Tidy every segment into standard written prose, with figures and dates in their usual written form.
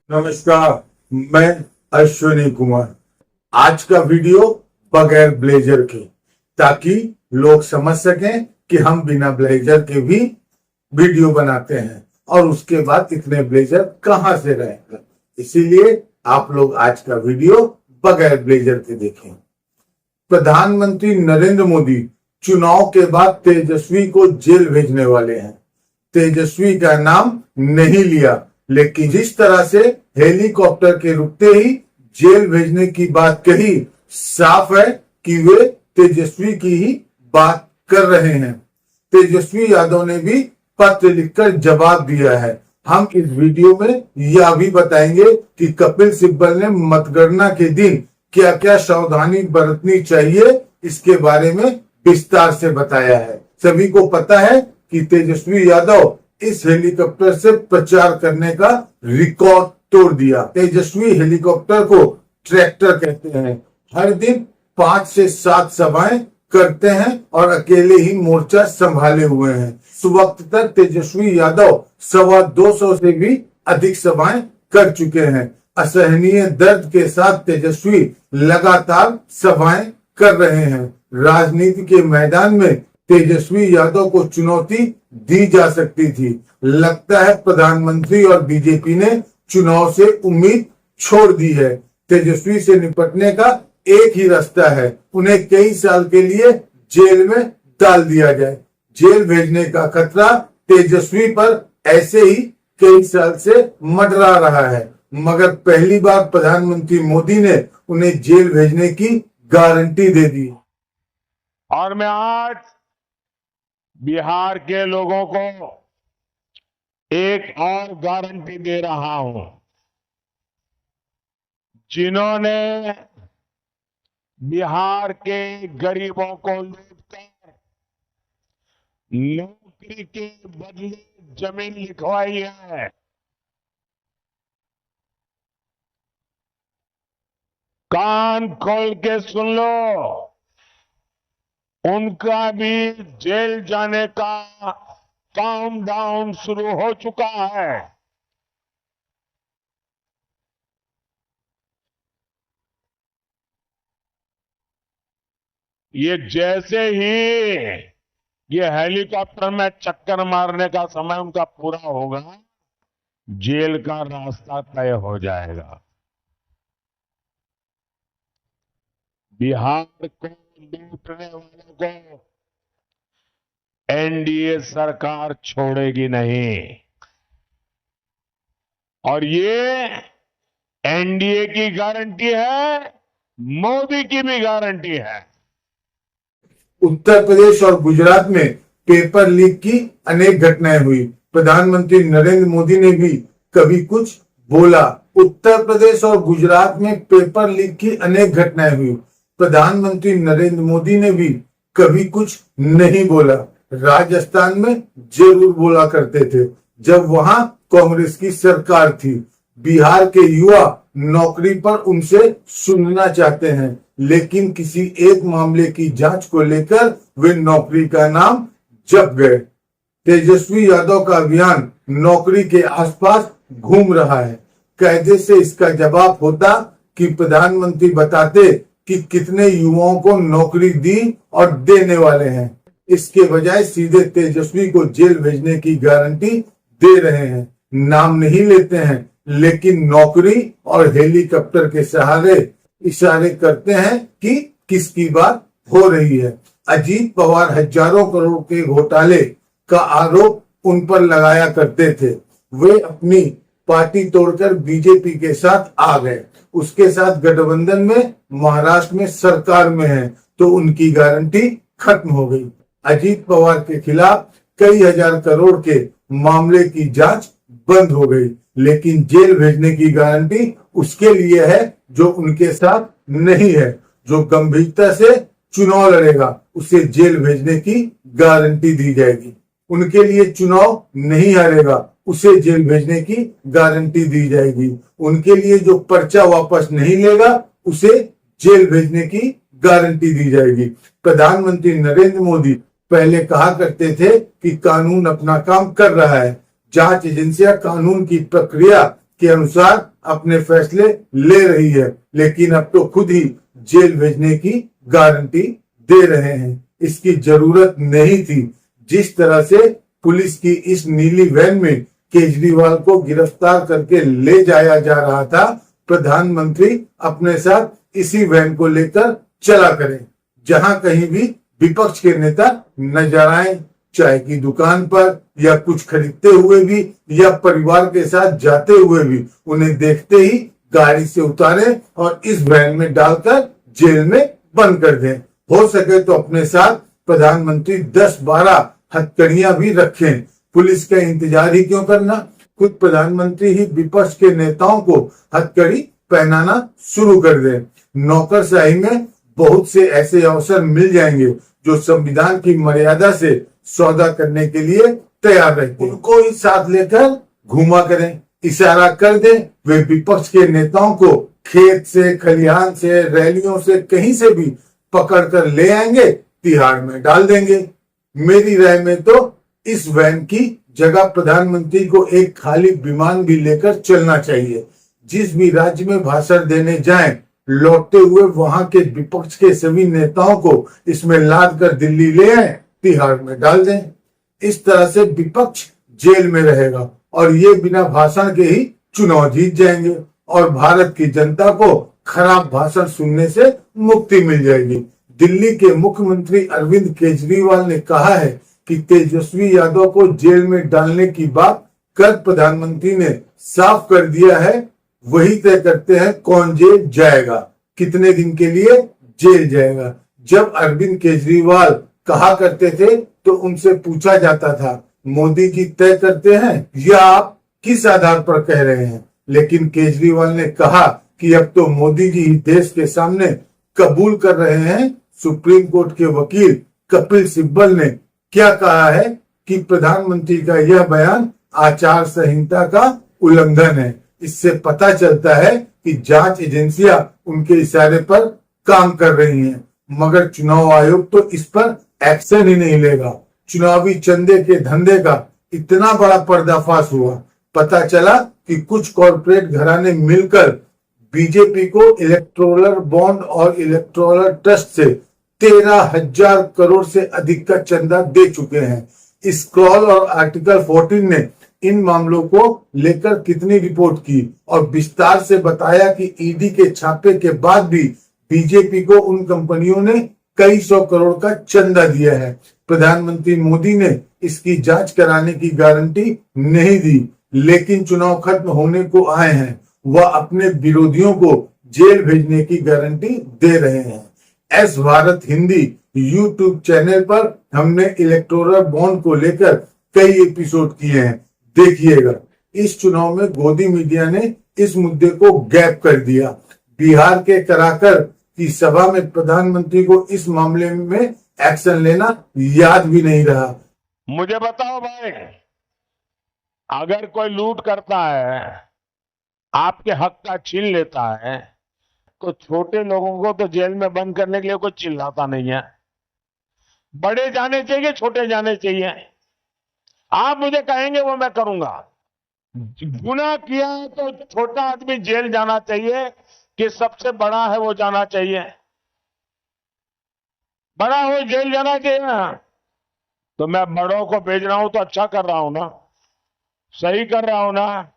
नमस्कार, मैं अश्विनी कुमार। आज का वीडियो बगैर ब्लेजर के, ताकि लोग समझ सकें कि हम बिना ब्लेजर के भी वीडियो बनाते हैं और उसके बाद इतने ब्लेजर कहां से रहेंगे। इसीलिए आप लोग आज का वीडियो बगैर ब्लेजर के देखें। प्रधानमंत्री नरेंद्र मोदी चुनाव के बाद तेजस्वी को जेल भेजने वाले हैं। तेजस्वी का नाम नहीं लिया, लेकिन जिस तरह से हेलीकॉप्टर के रुकते ही जेल भेजने की बात कही, साफ है कि वे तेजस्वी की ही बात कर रहे हैं। तेजस्वी यादव ने भी पत्र लिखकर जवाब दिया है। हम इस वीडियो में यह भी बताएंगे कि कपिल सिब्बल ने मतगणना के दिन क्या क्या सावधानी बरतनी चाहिए, इसके बारे में विस्तार से बताया है। सभी को पता है कि तेजस्वी यादव इस हेलीकॉप्टर से प्रचार करने का रिकॉर्ड तोड़ दिया। तेजस्वी हेलीकॉप्टर को ट्रैक्टर कहते हैं। हर दिन 5 से 7 सभाएं करते हैं और अकेले ही मोर्चा संभाले हुए हैं। इस वक्त तक तेजस्वी यादव 250 से भी अधिक सभाएं कर चुके हैं। असहनीय दर्द के साथ तेजस्वी लगातार सभाएं कर रहे हैं। राजनीति के मैदान में तेजस्वी यादव को चुनौती दी जा सकती थी। लगता है प्रधानमंत्री और बीजेपी ने चुनाव से उम्मीद छोड़ दी है। तेजस्वी से निपटने का एक ही रास्ता है, उन्हें कई साल के लिए जेल में डाल दिया जाए। जेल भेजने का खतरा तेजस्वी पर ऐसे ही कई साल से मंडरा रहा है, मगर पहली बार प्रधानमंत्री मोदी ने उन्हें जेल भेजने की गारंटी दे दी। और मैं आज बिहार के लोगों को एक और गारंटी दे रहा हूं। जिन्होंने बिहार के गरीबों को लूटकर नौकरी के बदले जमीन लिखवाई है, कान खोल के सुन लो, उनका भी जेल जाने का काउंटडाउन शुरू हो चुका है। ये जैसे ही ये हेलीकॉप्टर में चक्कर मारने का समय उनका पूरा होगा, जेल का रास्ता तय हो जाएगा। बिहार को लूटने वालों को एनडीए सरकार छोड़ेगी नहीं, और ये एनडीए की गारंटी है, मोदी की भी गारंटी है। उत्तर प्रदेश और गुजरात में पेपर लीक की अनेक घटनाएं हुई। प्रधानमंत्री नरेंद्र मोदी ने भी कभी कुछ बोला। उत्तर प्रदेश और गुजरात में पेपर लीक की अनेक घटनाएं हुई। प्रधानमंत्री नरेंद्र मोदी ने भी कभी कुछ नहीं बोला। राजस्थान में जरूर बोला करते थे, जब वहां कांग्रेस की सरकार थी। बिहार के युवा नौकरी पर उनसे सुनना चाहते हैं, लेकिन किसी एक मामले की जांच को लेकर वे नौकरी का नाम जप गए। तेजस्वी यादव का अभियान नौकरी के आसपास घूम रहा है। कायदे से इसका जवाब होता कि प्रधानमंत्री बताते कि कितने युवाओं को नौकरी दी और देने वाले हैं। इसके बजाय सीधे तेजस्वी को जेल भेजने की गारंटी दे रहे हैं। नाम नहीं लेते हैं, लेकिन नौकरी और हेलीकॉप्टर के सहारे इशारे करते हैं कि किसकी बात हो रही है। अजीत पवार हजारों करोड़ के घोटाले का आरोप उन पर लगाया करते थे। वे अपनी पार्टी तोड़कर बीजेपी के साथ आ गए। उसके साथ गठबंधन में महाराष्ट्र में सरकार में है, तो उनकी गारंटी खत्म हो गई। अजीत पवार के खिलाफ कई हजार करोड़ के मामले की जांच बंद हो गई, लेकिन जेल भेजने की गारंटी उसके लिए है जो उनके साथ नहीं है। जो गंभीरता से चुनाव लड़ेगा, उसे जेल भेजने की गारंटी दी जाएगी। उनके लिए चुनाव नहीं हारेगा, उसे जेल भेजने की गारंटी दी जाएगी। उनके लिए जो पर्चा वापस नहीं लेगा, उसे जेल भेजने की गारंटी दी जाएगी। प्रधानमंत्री नरेंद्र मोदी पहले कहा करते थे कि कानून अपना काम कर रहा है, जांच एजेंसियां कानून की प्रक्रिया के अनुसार अपने फैसले ले रही है, लेकिन अब तो खुद ही जेल भेजने की गारंटी दे रहे हैं। इसकी जरूरत नहीं थी। जिस तरह से पुलिस की इस नीली वैन में केजरीवाल को गिरफ्तार करके ले जाया जा रहा था, प्रधानमंत्री अपने साथ इसी वैन को लेकर चला करें। जहां कहीं भी विपक्ष के नेता नजर आए, चाय की दुकान पर या कुछ खरीदते हुए भी या परिवार के साथ जाते हुए भी, उन्हें देखते ही गाड़ी से उतारें और इस वैन में डालकर जेल में बंद कर दें। हो सके तो अपने साथ प्रधानमंत्री 10-12 हथकड़ियां भी रखें। पुलिस का इंतजार ही क्यों करना, खुद प्रधानमंत्री ही विपक्ष के नेताओं को हथकड़ी पहनाना शुरू कर दे। नौकरशाही में बहुत से ऐसे अवसर मिल जाएंगे जो संविधान की मर्यादा से सौदा करने के लिए तैयार रहते हैं। उनको ही साथ लेकर घुमा करें, इशारा कर दें। वे विपक्ष के नेताओं को खेत से, खलिहान से, रैलियों से, कहीं से भी पकड़ कर ले आएंगे, तिहाड़ में डाल देंगे। मेरी राय में तो इस वैन की जगह प्रधानमंत्री को एक खाली विमान भी लेकर चलना चाहिए। जिस भी राज्य में भाषण देने जाएं, लौटते हुए वहां के विपक्ष के सभी नेताओं को इसमें लाद कर दिल्ली ले आए, तिहाड़ में डाल दें। इस तरह से विपक्ष जेल में रहेगा और ये बिना भाषण के ही चुनाव जीत जाएंगे और भारत की जनता को खराब भाषण सुनने से मुक्ति मिल जाएगी। दिल्ली के मुख्यमंत्री अरविंद केजरीवाल ने कहा है कि तेजस्वी यादव को जेल में डालने की बात कर प्रधानमंत्री ने साफ कर दिया है। वही तय करते हैं कौन जेल जाएगा, कितने दिन के लिए जेल जाएगा। जब अरविंद केजरीवाल कहा करते थे तो उनसे पूछा जाता था, मोदी जी तय करते हैं या आप किस आधार पर कह रहे हैं? लेकिन केजरीवाल ने कहा कि अब तो मोदी जी ही देश के सामने कबूल कर रहे हैं। सुप्रीम कोर्ट के वकील कपिल सिब्बल ने क्या कहा है कि प्रधानमंत्री का यह बयान आचार संहिता का उल्लंघन है। इससे पता चलता है कि जांच एजेंसियां उनके इशारे पर काम कर रही हैं, मगर चुनाव आयोग तो इस पर एक्शन ही नहीं लेगा। चुनावी चंदे के धंधे का इतना बड़ा पर्दाफाश हुआ, पता चला कि कुछ कॉरपोरेट घराने मिलकर बीजेपी को इलेक्टोरल बॉन्ड और इलेक्टोरल ट्रस्ट से 13,000 करोड़ से अधिक का चंदा दे चुके हैं। स्क्रॉल और आर्टिकल 14 ने इन मामलों को लेकर कितनी रिपोर्ट की और विस्तार से बताया कि ईडी के छापे के बाद भी बीजेपी को उन कंपनियों ने कई 100 करोड़ का चंदा दिया है। प्रधानमंत्री मोदी ने इसकी जांच कराने की गारंटी नहीं दी, लेकिन चुनाव खत्म होने को आए हैं। वह अपने विरोधियों को जेल भेजने की गारंटी दे रहे हैं। S Bharat Hindi YouTube channel पर हमने इलेक्टोरल बॉन्ड को लेकर कई एपिसोड किए हैं, देखिएगा। इस चुनाव में गोदी मीडिया ने इस मुद्दे को गैप कर दिया। बिहार के कराकर की सभा में प्रधानमंत्री को इस मामले में एक्शन लेना याद भी नहीं रहा। मुझे बताओ भाई, अगर कोई लूट करता है, आपके हक का छीन लेता है, तो छोटे लोगों को तो जेल में बंद करने के लिए कोई चिल्लाता नहीं है। बड़े जाने चाहिए, छोटे जाने चाहिए। आप मुझे कहेंगे वो मैं करूंगा। गुनाह किया है तो छोटा आदमी जेल जाना चाहिए कि सबसे बड़ा है वो जाना चाहिए? बड़ा हो जेल जाना चाहिए ना। तो मैं बड़ों को भेज रहा हूं तो अच्छा कर रहा हूं ना, सही कर रहा हूं ना।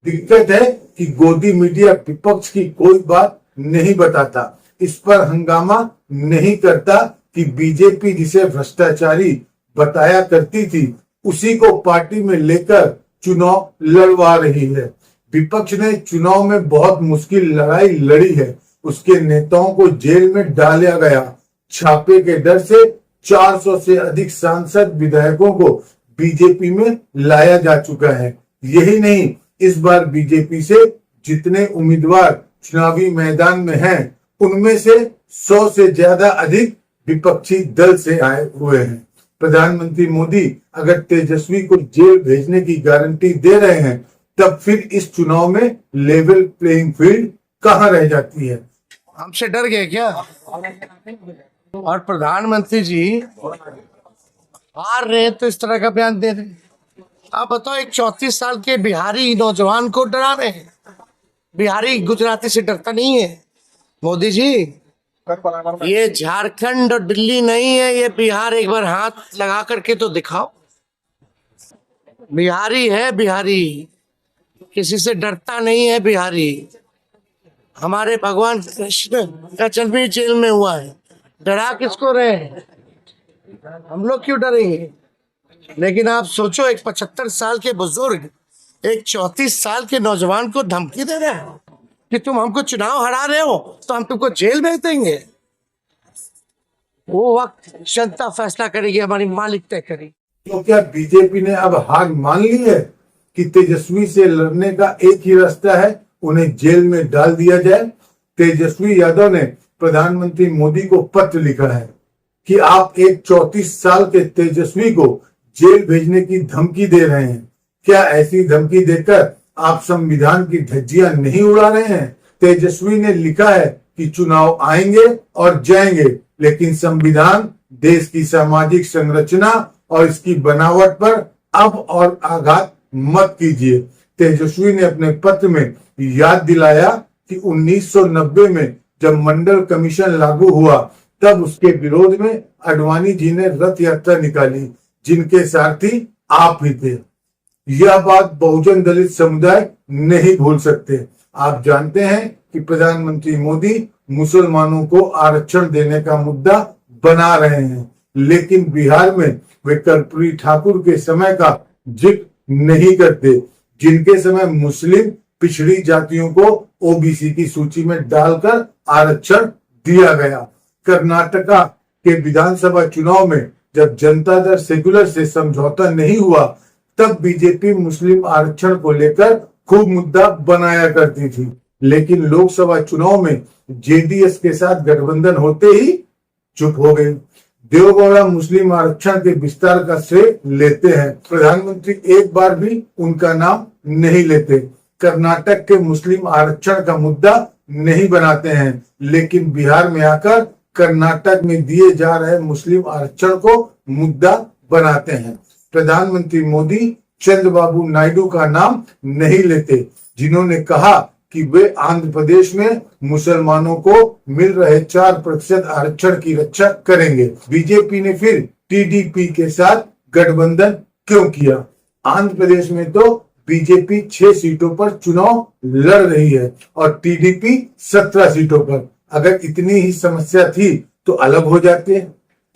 दिक्कत है कि गोदी मीडिया विपक्ष की कोई बात नहीं बताता, इस पर हंगामा नहीं करता कि बीजेपी जिसे भ्रष्टाचारी बताया करती थी उसी को पार्टी में लेकर चुनाव लड़वा रही है। विपक्ष ने चुनाव में बहुत मुश्किल लड़ाई लड़ी है, उसके नेताओं को जेल में डाला गया। छापे के डर से 400 से अधिक सांसद विधायकों को बीजेपी में लाया जा चुका है। यही नहीं, इस बार बीजेपी से जितने उम्मीदवार चुनावी मैदान में हैं, उनमें से 100 से ज्यादा अधिक विपक्षी दल से आए हुए हैं। प्रधानमंत्री मोदी अगर तेजस्वी को जेल भेजने की गारंटी दे रहे हैं, तब फिर इस चुनाव में लेवल प्लेइंग फील्ड कहां रह जाती है? हमसे डर गए क्या? और प्रधानमंत्री जी हार रहे हैं तो इस तरह का बयान दे रहे हैं। आप बताओ, एक 34 साल के बिहारी नौजवान को डरा रहे हैं। बिहारी गुजराती से डरता नहीं है। मोदी जी, ये झारखंड और दिल्ली नहीं है, ये बिहार। एक बार हाथ लगा करके तो दिखाओ। बिहारी है, बिहारी किसी से डरता नहीं है। बिहारी हमारे भगवान कृष्ण का जन्म भी जेल में हुआ है। डरा किसको रहे हैं? हम लोग क्यों डरेंगे? लेकिन आप सोचो, एक 75 साल के बुजुर्ग एक 34 साल के नौजवान को धमकी दे रहे हैं कि तुम हमको चुनाव हरा रहे हो तो हम तुमको जेल भेज देंगे। वो वक्त जनता फैसला करेगी, हमारी मालिक तय करेगी। तो क्या बीजेपी ने अब हार मान ली है कि तेजस्वी से लड़ने का एक ही रास्ता है, उन्हें जेल में डाल दिया जाए? तेजस्वी यादव ने प्रधानमंत्री मोदी को पत्र लिखा है कि आप एक 34 साल के तेजस्वी को जेल भेजने की धमकी दे रहे हैं। क्या ऐसी धमकी देकर आप संविधान की धज्जियां नहीं उड़ा रहे हैं? तेजस्वी ने लिखा है कि चुनाव आएंगे और जाएंगे, लेकिन संविधान, देश की सामाजिक संरचना और इसकी बनावट पर अब और आघात मत कीजिए। तेजस्वी ने अपने पत्र में याद दिलाया कि 1990 में जब मंडल कमीशन लागू हुआ, तब उसके विरोध में आडवाणी जी ने रथ यात्रा निकाली, जिनके सारथी आप ही थे। यह बात बहुजन दलित समुदाय नहीं भूल सकते। आप जानते हैं कि प्रधानमंत्री मोदी मुसलमानों को आरक्षण देने का मुद्दा बना रहे हैं, लेकिन बिहार में वे कर्पूरी ठाकुर के समय का जिक्र नहीं करते, जिनके समय मुस्लिम पिछड़ी जातियों को ओबीसी की सूची में डालकर आरक्षण दिया गया। कर्नाटका के विधानसभा चुनाव में जब जनता दल सेक्युलर से समझौता नहीं हुआ, तब बीजेपी मुस्लिम आरक्षण को लेकर खूब मुद्दा बनाया करती थी, लेकिन लोकसभा चुनाव में जेडीएस के साथ गठबंधन होते ही चुप हो गई। देवगौड़ा मुस्लिम आरक्षण के विस्तार का श्रेय लेते हैं, प्रधानमंत्री एक बार भी उनका नाम नहीं लेते। कर्नाटक के मुस्लिम आरक्षण का मुद्दा नहीं बनाते हैं, लेकिन बिहार में आकर कर्नाटक में दिए जा रहे मुस्लिम आरक्षण को मुद्दा बनाते हैं। प्रधानमंत्री मोदी चंद्रबाबू नायडू का नाम नहीं लेते, जिन्होंने कहा कि वे आंध्र प्रदेश में मुसलमानों को मिल रहे 4% आरक्षण की रक्षा करेंगे। बीजेपी ने फिर टीडीपी के साथ गठबंधन क्यों किया? आंध्र प्रदेश में तो बीजेपी 6 सीटों पर चुनाव लड़ रही है और टीडीपी 17 सीटों पर। अगर इतनी ही समस्या थी तो अलग हो जाते।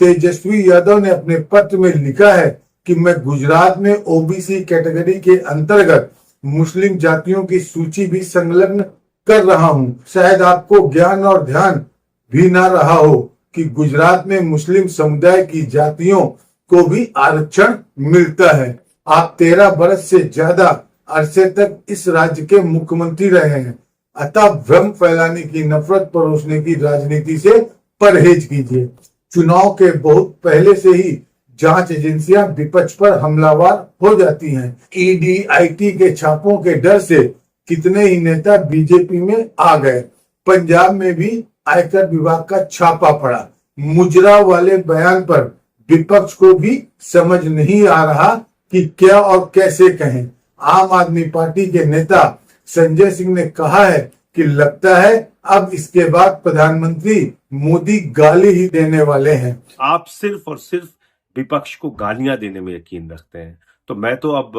तेजस्वी यादव ने अपने पत्र में लिखा है कि मैं गुजरात में ओबीसी कैटेगरी के अंतर्गत मुस्लिम जातियों की सूची भी संलग्न कर रहा हूं। शायद आपको ज्ञान और ध्यान भी ना रहा हो कि गुजरात में मुस्लिम समुदाय की जातियों को भी आरक्षण मिलता है। आप 13 बरस से ज्यादा अरसे तक इस राज्य के मुख्यमंत्री रहे हैं, अतः भ्रम फैलाने की, नफरत परोसने की राजनीति से परहेज कीजिए। चुनाव के बहुत पहले से ही जांच एजेंसियां विपक्ष पर हमलावर हो जाती हैं। ईडी, आईटी के छापों के डर से कितने ही नेता बीजेपी में आ गए। पंजाब में भी आयकर विभाग का छापा पड़ा। मुजरा वाले बयान पर विपक्ष को भी समझ नहीं आ रहा कि क्या और कैसे कहें। आम आदमी पार्टी के नेता संजय सिंह ने कहा है कि लगता है अब इसके बाद प्रधानमंत्री मोदी गाली ही देने वाले हैं। आप सिर्फ और सिर्फ विपक्ष को गालियां देने में यकीन रखते हैं, तो मैं तो अब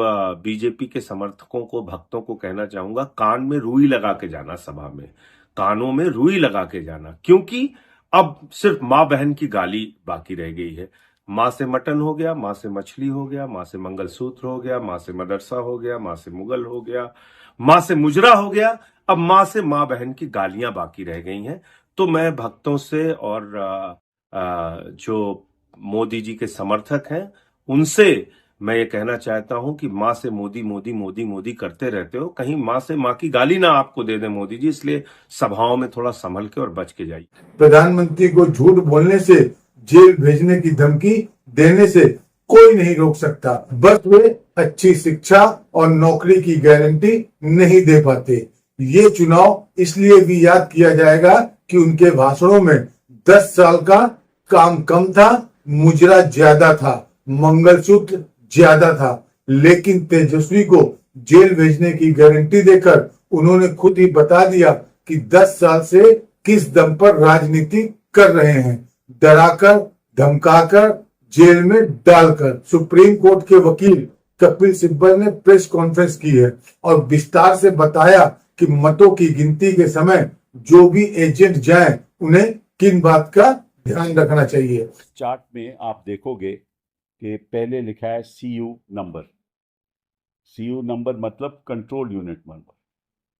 बीजेपी के समर्थकों को, भक्तों को कहना चाहूंगा, कान में रुई लगा के जाना, सभा में कानों में रुई लगा के जाना, क्योंकि अब सिर्फ माँ बहन की गाली बाकी रह गई है। माँ से मटन हो गया, माँ से मछली हो गया, माँ से मंगलसूत्र हो गया, माँ से मदरसा हो गया, माँ से मुगल हो गया, माँ से मुजरा हो गया, अब माँ से माँ बहन की गालियां बाकी रह गई हैं। तो मैं भक्तों से और जो मोदी जी के समर्थक हैं उनसे मैं ये कहना चाहता हूं कि माँ से मोदी मोदी मोदी मोदी करते रहते हो, कहीं माँ से माँ की गाली ना आपको दे दे मोदी जी, इसलिए सभाओं में थोड़ा संभल के और बच के जाइए। प्रधानमंत्री को झूठ बोलने से, जेल भेजने की धमकी देने से कोई नहीं रोक सकता, बस वे अच्छी शिक्षा और नौकरी की गारंटी नहीं दे पाते। ये चुनाव इसलिए भी याद किया जाएगा कि उनके भाषणों में 10 साल का काम कम था, मुजरा ज्यादा था, मंगलसूत्र ज्यादा था, लेकिन तेजस्वी को जेल भेजने की गारंटी देकर उन्होंने खुद ही बता दिया कि 10 साल से किस दम पर राजनीति कर रहे हैं, डराकर धमकाकर जेल में डालकर। सुप्रीम कोर्ट के वकील कपिल सिब्बल ने प्रेस कॉन्फ्रेंस की है और विस्तार से बताया कि मतों की गिनती के समय जो भी एजेंट जाएं, उन्हें किन बात का ध्यान रखना चाहिए। चार्ट में आप देखोगे कि पहले लिखा है सीयू नंबर। सीयू नंबर मतलब कंट्रोल यूनिट नंबर,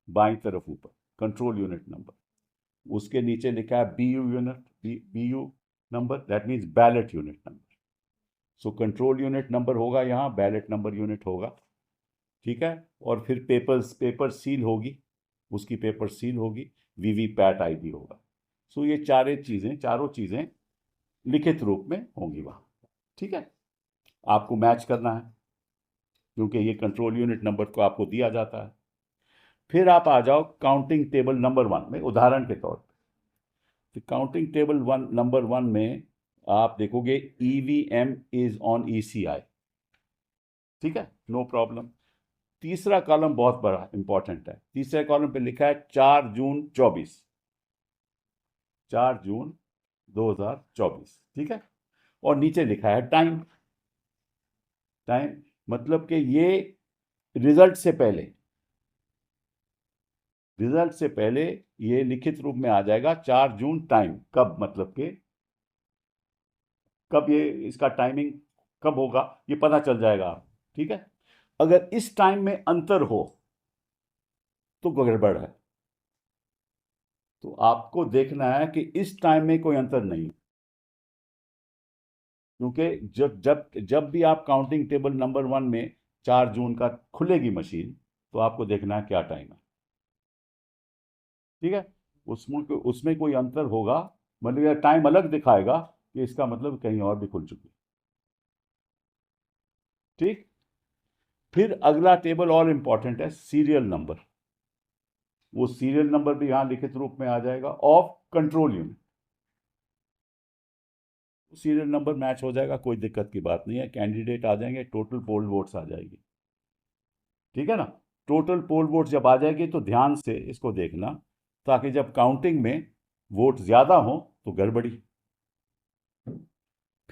बाईं तरफ ऊपर कंट्रोल यूनिट नंबर। उसके नीचे लिखा है BU unit, BU number, that means ballot unit number. So control unit number होगा यहाँ, बैलेट नंबर यूनिट होगा, ठीक है। और फिर पेपर सील होगी, उसकी पेपर सील होगी, वीवीपैट आईडी होगा। सो ये चारों चीज़ें लिखित रूप में होंगी वहाँ, ठीक है। आपको मैच करना है क्योंकि ये कंट्रोल यूनिट नंबर को आपको दिया जाता है। फिर आप आ जाओ काउंटिंग टेबल नंबर 1 में, उदाहरण के तौर पे। तो काउंटिंग टेबल नंबर 1 में आप देखोगे ईवीएम इज ऑन ईसीआई, ठीक है, नो प्रॉब्लम। तीसरा कॉलम बहुत बड़ा इंपॉर्टेंट है। तीसरे कॉलम पे लिखा है 4 जून 24, 4 जून 2024, ठीक है। और नीचे लिखा है टाइम मतलब कि ये रिजल्ट से पहले ये लिखित रूप में आ जाएगा 4 जून टाइम। कब मतलब कि कब ये इसका टाइमिंग कब होगा ये पता चल जाएगा, ठीक है। अगर इस टाइम में अंतर हो तो गड़बड़ है। तो आपको देखना है कि इस टाइम में कोई अंतर नहीं, क्योंकि जब भी आप काउंटिंग टेबल नंबर 1 में 4 जून का खुलेगी मशीन, तो आपको देखना है क्या टाइम है, ठीक है। उसमें कोई अंतर होगा, मतलब यह टाइम अलग दिखाएगा, कि इसका मतलब कहीं और भी खुल चुकी, ठीक। फिर अगला टेबल और इंपॉर्टेंट है सीरियल नंबर। वो सीरियल नंबर भी यहां लिखित रूप में आ जाएगा of control unit. Serial number match हो जाएगा, कोई दिक्कत की बात नहीं है। कैंडिडेट आ जाएंगे, टोटल पोल वोट्स आ जाएगी, ठीक है ना। टोटल पोल वोट्स जब आ जाएगी तो ध्यान से इसको देखना, ताकि जब काउंटिंग में वोट ज्यादा हो तो गड़बड़ी।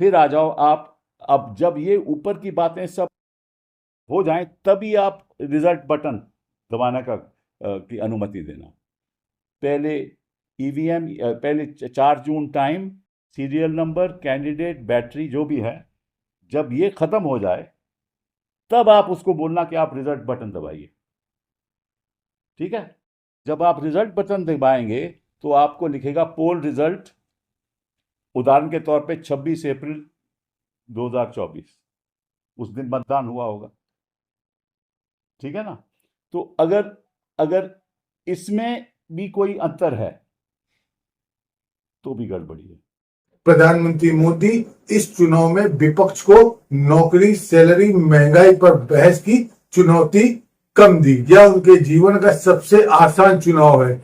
फिर आ जाओ आप, अब जब ये ऊपर की बातें सब हो जाएं, तभी आप रिजल्ट बटन दबाने की अनुमति देना। पहले ईवीएम, पहले 4 जून time, serial number, candidate, battery जो भी है, जब ये खत्म हो जाए तब आप उसको बोलना कि आप रिजल्ट बटन दबाइए, ठीक है। जब आप रिजल्ट बटन दबाएंगे तो आपको लिखेगा पोल रिजल्ट, उदाहरण के तौर पे 26 अप्रैल 2024, उस दिन मतदान हुआ होगा, ठीक है ना। तो अगर इसमें भी कोई अंतर है तो भी गड़बड़ी है। प्रधानमंत्री मोदी इस चुनाव में विपक्ष को नौकरी, सैलरी, महंगाई पर बहस की चुनौती कम दी। यह उनके जीवन का सबसे आसान चुनाव है।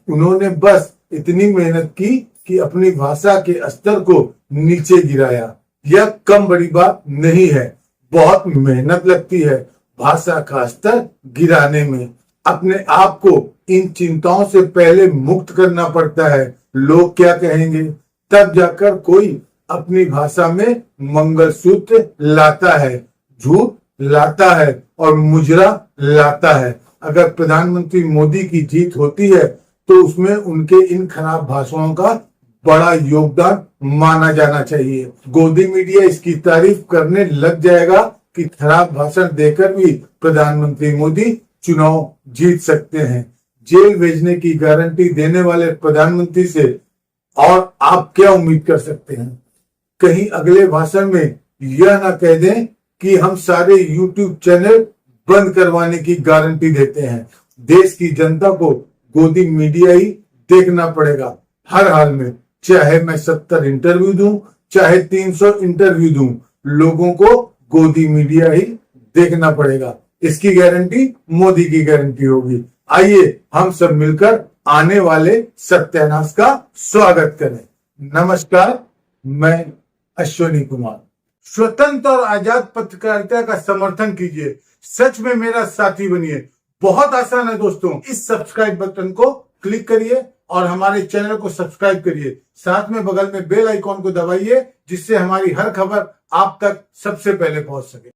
उन्होंने बस इतनी मेहनत की कि अपनी भाषा के स्तर को नीचे गिराया। यह कम बड़ी बात नहीं है, बहुत मेहनत लगती है भाषा का स्तर गिराने में। अपने आप को इन चिंताओं से पहले मुक्त करना पड़ता है। लोग क्या कहेंगे, तब जाकर कोई अपनी भाषा में मंगलसूत्र लाता है, झूठ लाता है और मुजरा लाता है। अगर प्रधानमंत्री मोदी की जीत होती है तो उसमें उनके इन खराब भाषाओं का बड़ा योगदान माना जाना चाहिए। गोदी मीडिया इसकी तारीफ करने लग जाएगा कि खराब भाषण देकर भी प्रधानमंत्री मोदी चुनाव जीत सकते हैं। जेल भेजने की गारंटी देने वाले प्रधानमंत्री से और आप क्या उम्मीद कर सकते हैं? कहीं अगले भाषण में यह ना कह दें कि हम सारे यूट्यूब चैनल बंद करवाने की गारंटी देते हैं। देश की जनता को गोदी मीडिया ही देखना पड़ेगा हर हाल में, चाहे मैं 70 इंटरव्यू दूं, चाहे 300 इंटरव्यू दूं, लोगों को गोदी मीडिया ही देखना पड़ेगा। इसकी गारंटी मोदी की गारंटी होगी। आइए हम सब मिलकर आने वाले सत्यानाश का स्वागत करें। नमस्कार, मैं अश्विनी कुमार। स्वतंत्र और आजाद पत्रकारिता का समर्थन कीजिए, सच में मेरा साथी बनिए। बहुत आसान है दोस्तों, इस सब्सक्राइब बटन को क्लिक करिए और हमारे चैनल को सब्सक्राइब करिए। साथ में बगल में बेल आइकॉन को दबाइए, जिससे हमारी हर खबर आप तक सबसे पहले पहुंच सके।